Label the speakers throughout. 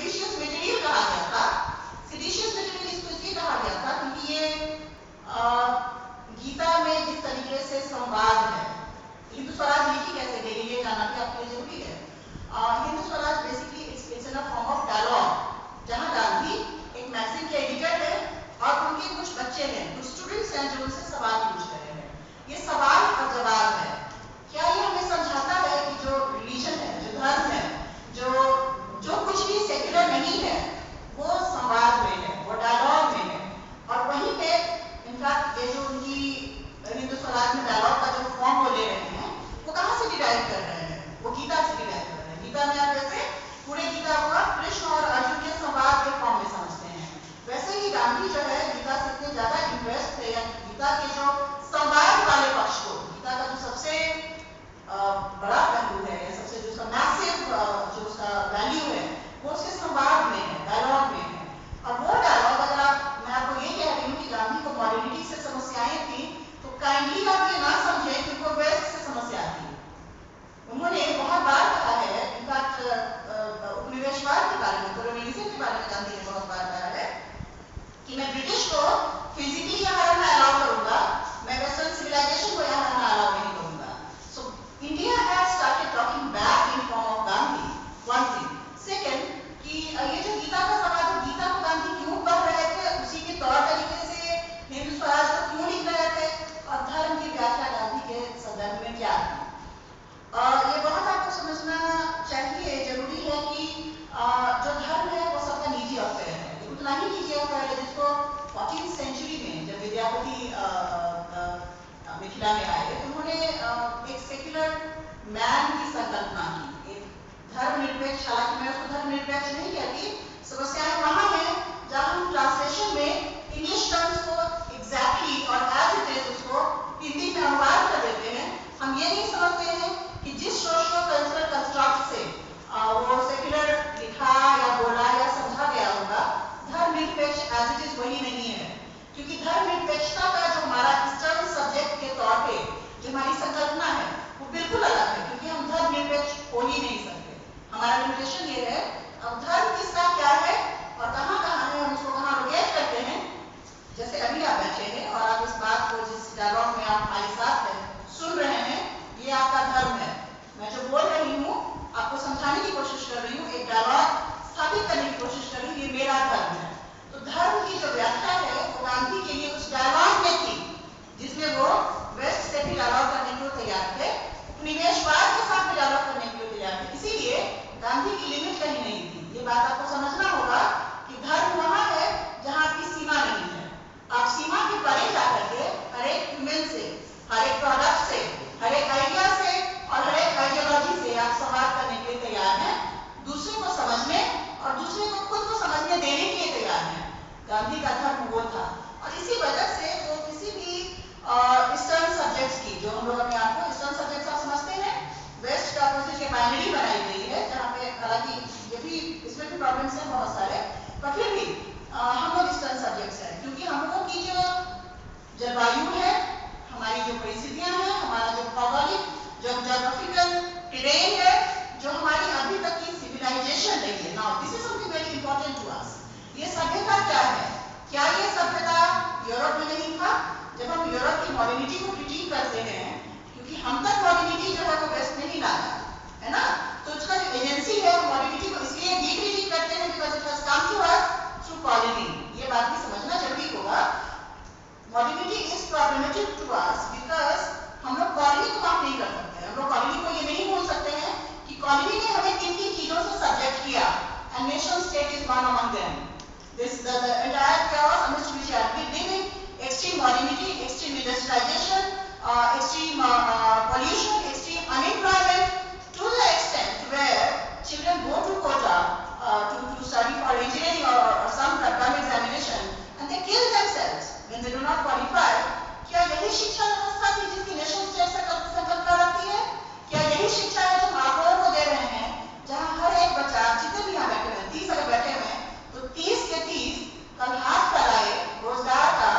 Speaker 1: Seditious material कहा गया था। सेडिशियस मटेरियल इसको इसलिए कहा गया था क्योंकि ये गीता में जिस तरीके से संवाद है, हिंदू स्वराज लिखी कैसे गई ये जानना भी आपके लिए जरूरी है। Hindu Swaraj basically it's in a form of dialogue, जहां गांधी एक मैगजीन के एडिटर है और उनके कुछ बच्चे हैं, कुछ स्टूडेंट्स हैं जो उनसे सवाल पूछ रहे हैं। ये सवाल और जवाब है। क्या ये हमें समझाता है कि जो रिलीजन है, जो धर्म है, जो कुछ भी सेक्युलर नहीं है, वो संवाद में है, वो डायलॉग में है। और वहीं पे इनफैक्ट ये जो उनकी हिंदू स्वराज में डायलॉग का जो फॉर्म वो ले रहे हैं, वो कहाँ से डिराइव कर रहे हैं? वो गीता से डिराइव कर रहे हैं। गीता में आप जैसे पूरे गीता को आप कृष्ण और अर्जुन के संवाद के फॉर्म में समझते हैं, वैसे ही गांधी जो है गीता से इतने ज्यादा इंटरेस्ट थे, या गीता के जो संवाद वाले पक्ष को, गीता का जो सबसे बड़ा पहलू है, सबसे जो उसका मैसिव जो उसका वैल्यू है, वो उसके संवाद में है, डायलॉग में है। और वो डायलॉग अगर मैं आपको ये कह रही हूँ कि गांधी को मॉडर्निटी से समस्याएं थी, तो काइंडली आप ये ना समझे कि उनको वेस्ट से समस्या थी। उन्होंने बहुत बार कहा है, इनफैक्ट उपनिवेशवाद के बारे में, कॉलोनियलिज्म के बारे में गांधी ने बहुत बार कहा है कि मैं ब्रिटिश को फिजिकली यहाँ रहना अलाउ करूंगा, मैं वेस्टर्न सिविलाइजेशन को यहाँ रहना अलाउ नहीं करूंगा। So India has started talking back in form of Gandhi, one thing. Second, कि ये जो गीता का सवाल है, गीता को गांधी क्यों पढ़ रहे थे, उसी के तौर तरीके से हिंदू स्वराज को क्यों लिख रहे थे, और धर्म की व्याख्या गांधी के संदर्भ में क्या थी। ये बहुत आपको समझना चाहिए, जरूरी है कि जो धर्म है वो सबका निजी अफेयर है। उतना ही निजी अफेयर है जिसको 14th सेंचुरी में जब विद्यापति मिथिला में आए, तो उन्होंने एक सेक्युलर मैन की संकल्पना की, एक धर्मनिरपेक्ष। हालांकि मैं उसको धर्मनिरपेक्ष नहीं कहती, समस्याएं वहां हैं जहां हम ट्रांसलेशन में इंग्लिश टर्म्स को एग्जैक्टली और एज इट इज उसको हिंदी में अनुवाद कर देते हैं। हम ये नहीं समझते हैं कि जिस सोशियो कल्चरल कंस्ट्रक्ट से वो सेक्युलर लिखा या बोला या समझा गया होगा, धर्मनिरपेक्ष एज इट इज वही नहीं है। क्योंकि धर्मनिरपेक्षता का जो हमारा ईस्टर्न सब्जेक्ट के तौर पे जो हमारी संकल्पना है, वो बिल्कुल अलग है, क्योंकि हम धर्मनिरपेक्ष हो ही नहीं सकते। हमारा लिमिटेशन ये है, अब धर्म किसका क्या है और कहाँ कहाँ है, हम उसको कहाँ लोकेट करते हैं। जैसे अभी आप बैठे हैं और आप इस बात को, जिस डायलॉग में आप हमारे साथ हैं, सुन रहे हैं, ये आपका धर्म है। मैं जो बोल रही हूँ आपको समझाने की कोशिश कर रही हूँ, एक डायलॉग स्थापित करने की कोशिश कर रही हूँ, ये मेरा धर्म है। तो धर्म की जो व्याख्या है वो गांधी के लिए उस डायलॉग में थी, जिसमें वो वेस्ट से भी डायलॉग करने के लिए तैयार थे, उपनिवेशवाद के साथ भी डायलॉग करने के लिए तैयार थे। इसीलिए गांधी की लिमिट कहीं नहीं थी। ये बात आपको समझना होगा कि धर्म वहां है जहां आपकी सीमा नहीं है। आप सीमा के परे जाकर के हर एक ह्यूमन से, हर एक प्रोडक्ट से, हर एक आइडिया से और हर एक आइडियोलॉजी से आप संवाद करने के लिए तैयार हैं, दूसरे को समझने और दूसरे को खुद को समझने देने के लिए तैयार हैं। गांधी का धर्म वो था। और इसी वजह से वो किसी भी ईस्टर्न सब्जेक्ट्स की, जो हम लोग अपने आप को ईस्टर्न सब्जेक्ट्स आप समझते हैं, वेस्ट का अपोजिट ये बाइनरी बनाई गई है, जहाँ पे हालांकि ये भी, इसमें भी प्रॉब्लम्स हैं बहुत सारे, पर फिर भी हम लोग ईस्टर्न सब्जेक्ट्स हैं, क्योंकि हम लोगों की जो जलवायु है, हमारी जो परिस्थितियां हैं, हमारा जो भौगोलिक, जो ज्योग्राफिकल टेरेन है, जो हमारी अभी तक की सिविलाइजेशन रही है। Now this is something very important to us. ये सभ्यता क्या है? क्या ये सभ्यता यूरोप में नहीं था? जब हम यूरोप की मॉडर्निटी को क्रिटिक करते हैं, क्योंकि हम तक मॉडर्निटी जो है वो वेस्ट में ही लाया है ना, तो उसका जो एजेंसी है मॉडर्निटी को इसलिए भी क्रिटिक करते हैं because it has come to us through colony. ये बात भी समझना जरूरी होगा। Modernity is problematic to us because हम लोग कॉलोनी को माफ नहीं कर सकते। हम लोग कॉलोनी को ये नहीं बोल सकते हैं कि कॉलोनी ने हमें किन किन चीजों से सब्जेक्ट किया, and nation state is one among them. This the entire chaos amidst which we are living, extreme modernity, extreme industrialization, extreme pollution, extreme unemployment, to the extent where children go to Kota to study for engineering or some term examination, and they kill themselves when they do not qualify. क्या यही शिक्षा व्यवस्था थी जिसकी national state से संकल्पना रखती है? क्या यही शिक्षा है जो आप लोगों को दे रहे हैं, जहां हर एक बच्चा, जितने भी यहाँ बैठे हुए 30 अगर बैठे हुए हैं, तो 30 के 30 कल हाथ फैलाए रोजगार का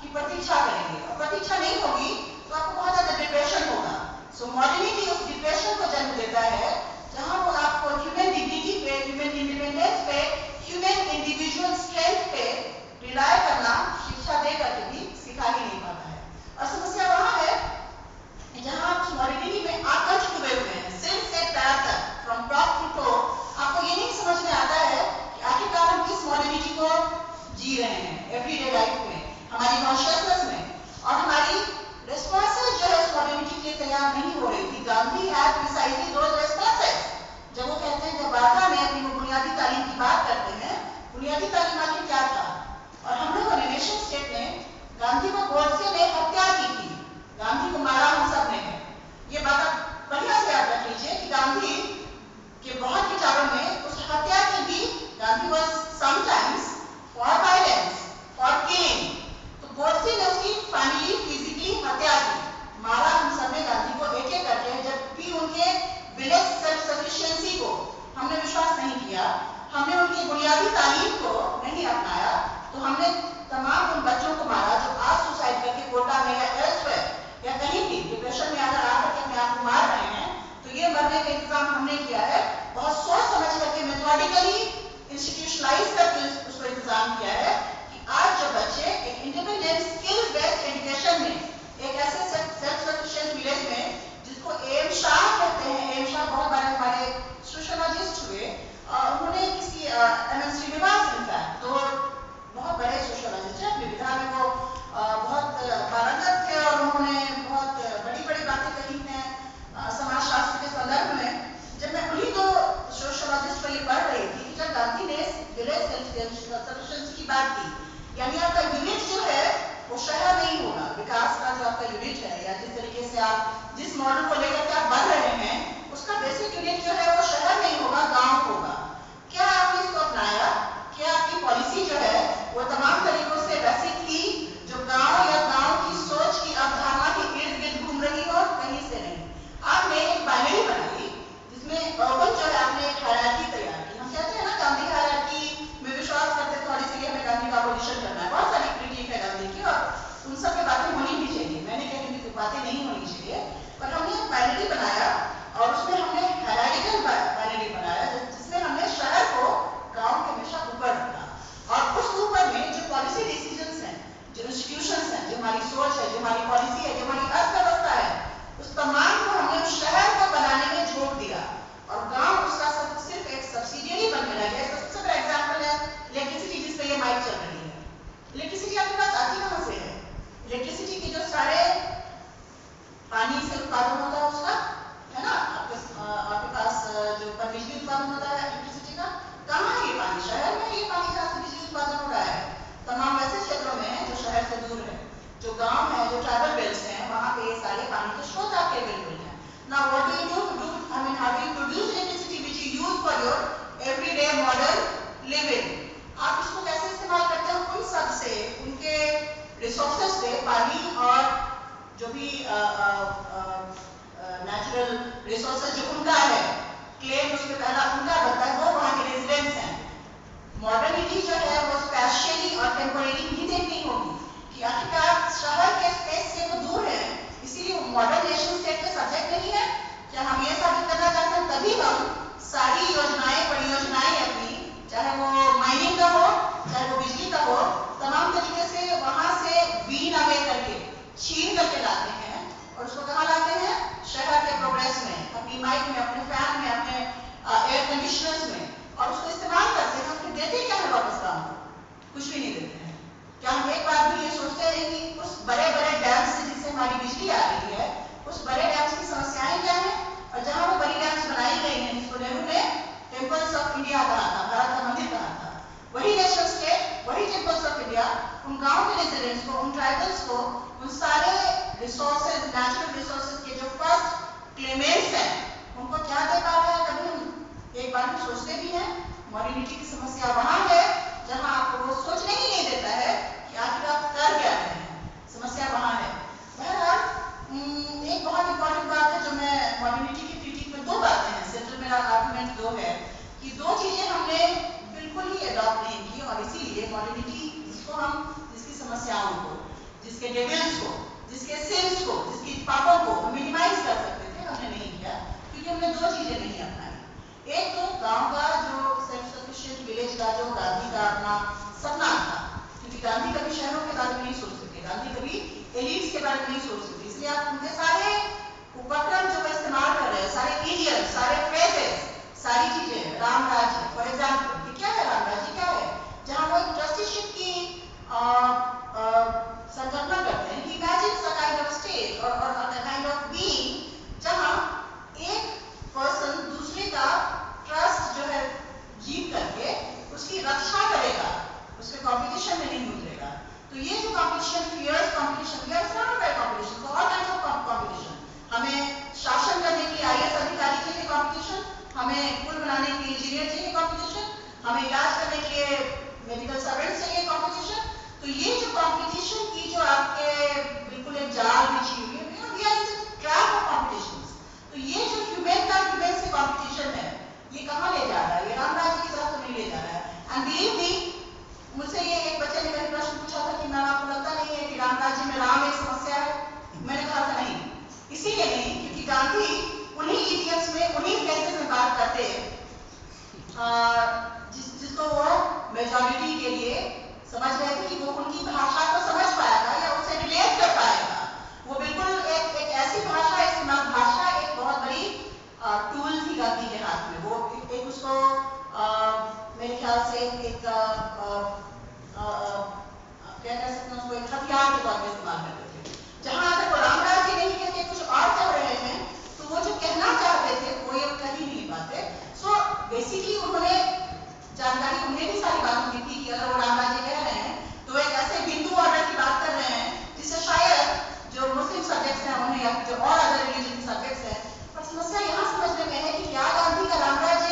Speaker 1: की प्रतीक्षा करेंगे, और प्रतीक्षा नहीं होगी तो आपको बहुत ज्यादा डिप्रेशन होगा। सो मॉडर्निटी उस डिप्रेशन को जन्म देता है, जहां वो आपको ह्यूमन डिग्निटी पे, ह्यूमन रहे हैं एवरीडे लाइफ में, हमारी कॉन्शियसनेस में, और हमारी रिस्पॉन्सेज जो है इस मॉडर्निटी के लिए तैयार नहीं हो रही थी। Gandhi had precisely those responses. जब वो कहते हैं, जब वार्ता में अपनी बुनियादी तालीम की बात करते हैं, बुनियादी तालीम आखिर क्या था, और हम लोगों ने नेशन स्टेट ने गांधी को गोडसे ने हत्या की थी, गांधी को मारा हम सब ने है। ये बात आप बढ़िया से याद रख लीजिए कि गांधी के बहुत विचारों में उस हत्या की भी, Gandhi was sometimes for violence, for killing. तो गोडसे ने उसकी फैमिली फिजिकली हत्या की, मारा हम सब ने गांधी को एक एक करके। जब भी उनके विलेज सेल्फ सफिशिएंसी को हमने विश्वास नहीं किया, हमने उनकी बुनियादी तालीम को नहीं अपनाया, तो हमने तमाम उन बच्चों को मारा जो आज सुसाइड करके कोटा में या एल्सवेयर या कहीं भी डिप्रेशन में अगर आकर के अपने आप को मार रहे हैं, तो ये मरने का इंतजाम हमने किया है। बहुत सोच समझ करके, मेथोडिकली इंस्टीट्यूशनलाइज करके उसको इंतजाम किया है कि आज जो बच्चे एक इंडिपेंडेंट स्किल बेस्ड एजुकेशन में, एक ऐसे सेल्फ सफिशिएंट विलेज में जिसको एम शाह कहते हैं, एम शाह बहुत बड़े हमारे सोशियोलॉजिस्ट हुए, उन्होंने किसी एम श्रीनिवास इनफैक्ट, तो बहुत बड़े सोशियोलॉजिस्ट हैं, अपनी विधा में वो बहुत पारंगत थे और उन्होंने बहुत बड़ी बड़ी बातें कही हैं समाजशास्त्र के संदर्भ में। जब मैं उन्हीं दो सोशियोलॉजिस्ट को ये पढ़ रही थी कि जब गांधी ने विलेज सेल्फ सफिशिएंसी की बात की, यानी आपका यूनिट जो है वो शहर नहीं होगा, विकास का जो आपका यूनिट है या जिस तरीके से आप जिस मॉडल को लेकर के आप बढ़ रहे हैं, उसका बेसिक यूनिट जो है वो शहर नहीं होगा, गांव होगा। क्या आपने इसको अपनाया? क्या आपकी पॉलिसी जो है वो तमाम तरीकों से वैसी थी जो गांव या गांव की सोच की अवधारणा के इर्द गिर्द घूम रही हो? कहीं से नहीं। आपने एक बाइनरी बनाई जिसमें अर्बन जो है आपने एक हायरार्की तैयार की। हम कहते हैं ना गांधी हायरार्की में विश्वास करते थे और इसलिए हमें गांधी का अपोजिशन करना है। बहुत सारी क्रिटिक है गांधी की और उन सब की बातें होनी भी चाहिए, मैंने कही कि बातें नहीं होनी चाहिए, पर हमने एक बाइनरी बनाया और उसमें हमने हायरार्किकल बाइनरी बनाया जिसमें हमने शहर को गांव के हमेशा ऊपर रखा, और उस ऊपर में जो पॉलिसी डिसीजंस हैं, जो इंस्टीट्यूशंस हैं, जो हमारी सोच है, जो हमारी पॉलिसी है, जो हमारी अर्थव्यवस्था है, उस तमाम को हमने उस शहर को बनाने में झोंक दिया और गांव उसका सिर्फ एक सब्सिडियरी बन के रह गया। सबसे बड़ा एग्जाम्पल है इलेक्ट्रिसिटी, जिस पे ये माइक चल रही है। इलेक्ट्रिसिटी आपके पास आती कहां से है? इलेक्ट्रिसिटी के जो सारे पानी से उत्पादन होता है उसका, है ना, आपके पास जो बिजली उत्पादन होता है इलेक्ट्रिसिटी का, कहाँ है ये पानी? शहर में ये पानी जहाँ से बिजली उत्पादन हो रहा है तमाम वैसे क्षेत्रों में है जो शहर से दूर है, जो गांव है, जो ट्राइबल बेल्ट्स हैं, वहाँ पे ये सारे पानी के स्रोत आपके अवेलेबल हैं। Now what do you do? I mean, how do you produce electricity which you use for your everyday modern living? आप इसको कैसे इस्तेमाल करते हैं? उन सब से, उनके रिसोर्सेज से, पानी और जो भी नेचुरल रिसोर्सेज जो उनका है, क्लेम उसमें पहला उनका बनता है, वो वहाँ के रेजिडेंट्स हैं। मॉडर्निटी जो है वो स्पेशली और टेम्परेरी भी देखनी होगी कि आखिरकार शहर के स्पेस से वो दूर है, इसीलिए वो मॉडर्न नेशन स्टेट के सब्जेक्ट नहीं है। क्या हम ये साबित करना चाहते हैं? तभी हम सारी योजनाएं, परियोजनाएं अपनी, चाहे वो माइनिंग का हो, चाहे वो बिजली का हो, तमाम तरीके से वहां से वीन अवे करके, छीन करके लाते हैं और उसको कहाँ लाते हैं? शहर के प्रोग्रेस में, अपनी माइक में, अपने फैन में, अपने एयर कंडीशनर्स में, और उसको इस्तेमाल करते हैं। फिर देते क्या है वापस गाँव को? कुछ भी नहीं देते हैं। क्या हम एक बार भी ये सोचते हैं कि उस बड़े बड़े डैम्स से जिससे हमारी बिजली आ रही है, उस बड़े डैम्स की समस्याएं क्या है? और जहां वो बड़ी डैम्स बनाई गई हैं, जिसको नेहरू ने टेम्पल्स ऑफ इंडिया कहा था, भारत का मंदिर कहा था, वही नेशनल स्टेट, वही टेम्पल्स ऑफ इंडिया उन गांव के रेजिडेंट्स को, उन ट्राइबल्स को, उन सारे रिसोर्सेज, नेचुरल रिसोर्सेज के जो फर्स्ट क्लेमेंट्स हैं, उनको क्या दे पा रहा है? कभी हम एक बार भी सोचते भी हैं? मॉडर्निटी की समस्या वहां है जहां आपको वो सोचने ही नहीं देता है कि आखिर आप कर क्या रहे हैं। समस्या वहां है। बहरहाल एक बहुत इंपॉर्टेंट बात है जो मैं मॉडर्निटी की क्रिटिक में, दो बातें हैं, सेंट्रल मेरा आर्गुमेंट दो है कि दो चीजें हमने बिल्कुल ही अडॉप्ट नहीं की और इसीलिए मॉडर्निटी जिसको हम, जिसकी समस्याओं को, जिसके डेविल्स को, जिसके सिंस को, जिसकी पापों को मिनिमाइज कर सकते थे, हमने नहीं किया क्योंकि हमने दो चीजें नहीं अपनाई। एक तो गांव का जो सेल्फ सफिशिएंट विलेज का जो गांधी का अपना सपना था, क्योंकि गांधी कभी शहरों के बारे में नहीं सोच सके, गांधी कभी एलिट्स के बारे में नहीं सोच सके, इसलिए आप उनके सारे उपक्रम जो इस्तेमाल कर रहे हैं, सारे इडियम्स, सारे फ्रेजेस, सारी चीजें, राम राज्य फॉर एग्जाम्पल, क्या है राम राज्य? क्या है? जहां वो एक ट्रस्टीशिप की हमें इलाज करने के लिए मेडिकल सर्वेंट्स चाहिए कंपटीशन। तो ये जो कंपटीशन की जो आपके बिल्कुल एक जाल बिछी हुई है, we are in the trap of competitions. तो ये जो ह्यूमन से कंपटीशन है, ये कहाँ ले जा रहा है? ये राम राज्य की तरफ तो नहीं ले जा रहा है। एंड बिलीव मी, मुझसे ये एक बच्चे ने कभी प्रश्न पूछा था कि मैम आपको लगता नहीं है कि राम राज्य में राम एक समस्या है? मैंने कहा था नहीं, इसीलिए नहीं क्योंकि गांधी उन्हीं इडियम्स में, उन्हीं फ्रेजेस में बात करते हैं जिसको वो मेजॉरिटी के लिए समझ रहे थे कि वो उनकी भाषा को समझ पाएगा या उससे रिलेट कर पाएगा। वो बिल्कुल एक ऐसी भाषा इस्तेमाल, भाषा एक बहुत बड़ी टूल थी गांधी के हाथ में। वो एक उसको मेरे ख्याल से एक क्या कह सकते हैं, उसको एक हथियार के तौर पर इस्तेमाल करते थे। जहां अगर वो राम राज्य नहीं कहते, कुछ और कह रहे हैं, तो वो जो कहना चाहते थे वो ये कह ही नहीं पाते। सो बेसिकली उन्होंने जानकारी, उन्हें भी सारी बातों की थी कि अगर वो राम राज्य कह रहे हैं तो एक ऐसे हिंदू ऑर्डर की बात कर रहे हैं जिससे शायद जो मुस्लिम सब्जेक्ट्स हैं उन्हें, या जो और अदर रिलीजन के सब्जेक्ट्स हैं। पर समस्या यहाँ समझने में है कि क्या गांधी का राम राज्य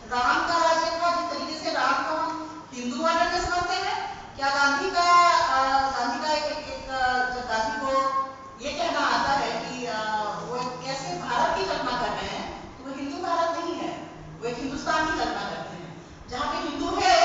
Speaker 1: राम का राज्य था, जिस तरीके से राम को हम हिंदू ऑर्डर में समझते हैं? क्या गांधी का जब गांधी को ये कहना आता है कि वो कैसे भारत की कल्पना कर रहे हैं, तो वो हिंदू भारत नहीं है, वो एक हिंदुस्तान की कल्पना करते हैं जहाँ पे हिंदू है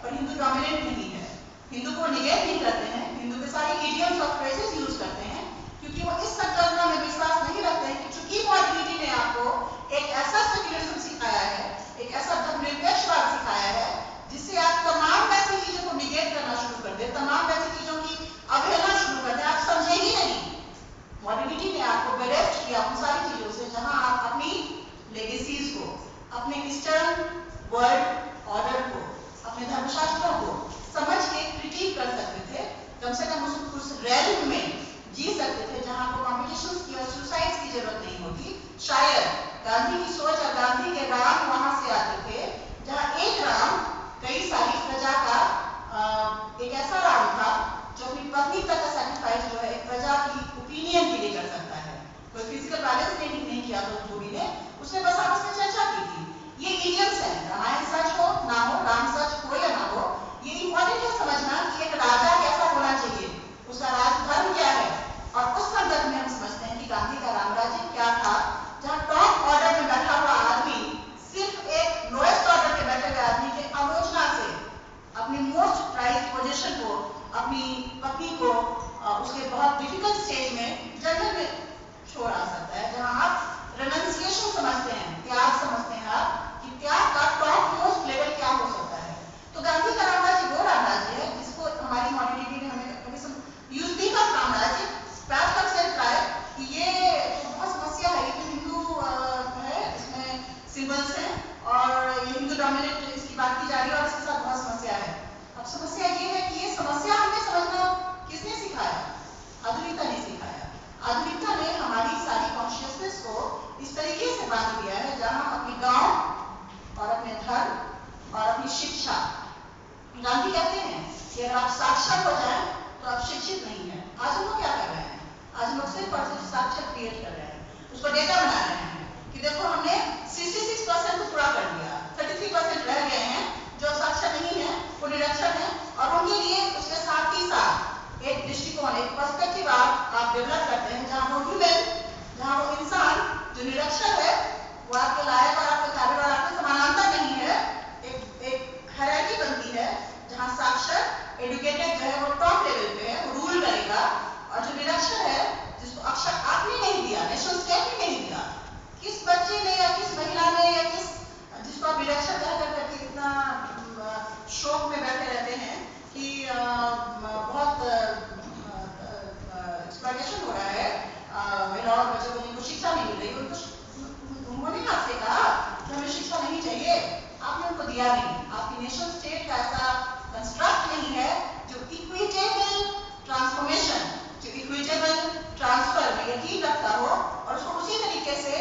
Speaker 1: पर हिंदू डोमिनेंट नहीं है। हिंदू को निगेट नहीं करते हैं, हिंदू के सारे इडियम्स और फ्रेजेस यूज करते हैं, क्योंकि वो इस संकल्पना में विश्वास नहीं रखते हैं कि चूंकि मॉडर्निटी ने आपको एक ऐसा सेक्युलरिज्म सिखाया है, एक ऐसा धर्मनिरपेक्षवाद सिखाया है जिससे आप तमाम वैसी चीजों को निगेट करना शुरू कर दे, तमाम वैसी चीजों की अवहेलना शुरू कर दे, आप समझे ही नहीं। मॉडर्निटी ने आपको बेरेस्ट किया उन सारी चीजों से जहां आप अपनी लेगेसीज को, अपने ईस्टर्न वर्ल्ड ऑर्डर को, अपने धर्मशास्त्रों को समझ के क्रिटिक कर सकते थे, कम से कम उस रेल्म में जी सकते थे जहां आपको कॉम्पिटिशंस की और सुसाइड्स की जरूरत नहीं होती। शायद गांधी की सोच और गांधी के राम वहां से आते थे जहां एक राम कई सारी प्रजा का एक ऐसा राम था जो अपनी पत्नी तक का सैक्रिफाइस जो है एक प्रजा की ओपिनियन के लिए कर सकता है। कोई फिजिकल वायलेंस नहीं किया था उस मूवी ने, उसने बस आपस में चर्चा की थी। ये इडियम्स है, रामायण सच हो ना हो, राम सच हो या ना हो, ये इंपॉर्टेंट है समझना कि एक राजा कैसा होना चाहिए, उसका राजधर्म क्या है। और उस संदर्भ में हम समझते हैं कि गांधी का राम राज्य क्या था, जहां टॉप ऑर्डर में बैठा हुआ आदमी सिर्फ एक लोएस्ट ऑर्डर के बैठे हुए आदमी के आलोचना से अपनी मोस्ट प्राइज्ड पोजीशन को, अपनी पत्नी को उसके बहुत डिफिकल्ट स्टेज में जंगल में छोड़ आ सकता है, जहां आप रेनंसिएशन समझते हैं, त्याग समझते हैं आप कि त्याग का टॉप मोस्ट लेवल क्या हो सकता है। तो गांधी का राम राज्य वो राम राज्य है जिसको हमारी मॉडर्निटी ने हमें कभी यूज भी का राम राज्य कि ये तो बहुत समस्या है, ये तो हिंदू है, इसमें सिंबल्स हैं और ये हिंदू डोमिनेट इसकी बात की जा रही है और इसके साथ बहुत समस्या है। अब समस्या ये है कि ये समस्या हमें समझना किसने सिखाया? आधुनिकता ने सिखाया। आधुनिकता ने हमारी सारी कॉन्शियसनेस को इस तरीके से बांध दिया है जहां हम अपने गांव और अपने धर्म और अपनी शिक्षा, गांधी कहते हैं कि अगर आप साक्षर हो जाए तो आप शिक्षित नहीं है। आज हम लोग क्या कर रहे हैं? आज हम लोग सिर्फ और सिर्फ साक्षर क्रिएट कर रहे हैं, उसको डेटा बना रहे हैं कि देखो हमने 66% तो पूरा कर दिया, 33% रह गए हैं जो साक्षर नहीं है, वो निरक्षर है, और उनके लिए उसके साथ ही साथ एक दृष्टिकोण, एक पर्सपेक्टिव आप डेवलप करते हैं जहां वो ह्यूमन, जहां वो इंसान जो निरक्षर है वो आपके लायक और आपके काबिल और आपके समानांतर नहीं है। एक हायरार्की बनती है जहां साक्षर एजुकेटेड जो है वो टॉप लेवल पे है, वो रूल करेगा, और जो निरक्षर है जिसको अक्षर आपने नहीं दिया, नेशनल स्टेट ने नहीं दिया, किस बच्चे ने या किस महिला ने या किस जिसको आप निरक्षर कह करके इतना शौक में बैठे रहते हैं कि बहुत एक्सप्लॉयटेशन हो रहा है महिलाओं और बच्चों को, जिनको शिक्षा नहीं मिल रही, उन्होंने आपसे कहा कि हमें शिक्षा नहीं चाहिए, आपने उनको दिया नहीं। आपकी नेशनल स्टेट का ऐसा कंस्ट्रक्ट नहीं है जो इक्विटेबल ट्रांसफॉर्मेशन, जो इक्विटेबल ट्रांसफर में यकीन रखता हो और उसको उसी तरीके से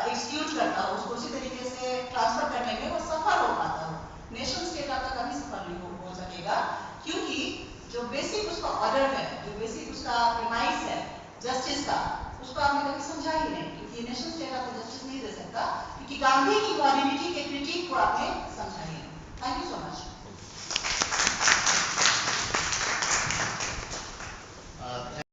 Speaker 1: एक्सक्यूट करता हो, उसको उसी तरीके से ट्रांसफर करने में वो सफल हो पाता हो। नेशनल स्टेट आपका कभी सफल नहीं हो सकेगा, क्योंकि जो बेसिक उसका ऑर्डर है, जो बेसिक उसका प्रीमाइस है जस्टिस का, उसको आपने कभी समझा ही नहीं, क्योंकि नेशनल स्टेट आपको जस्टिस नहीं दे सकता, क्योंकि गांधी की मॉडर्निटी के क्रिटिक को आपने समझा ही नहीं। Thank you so much.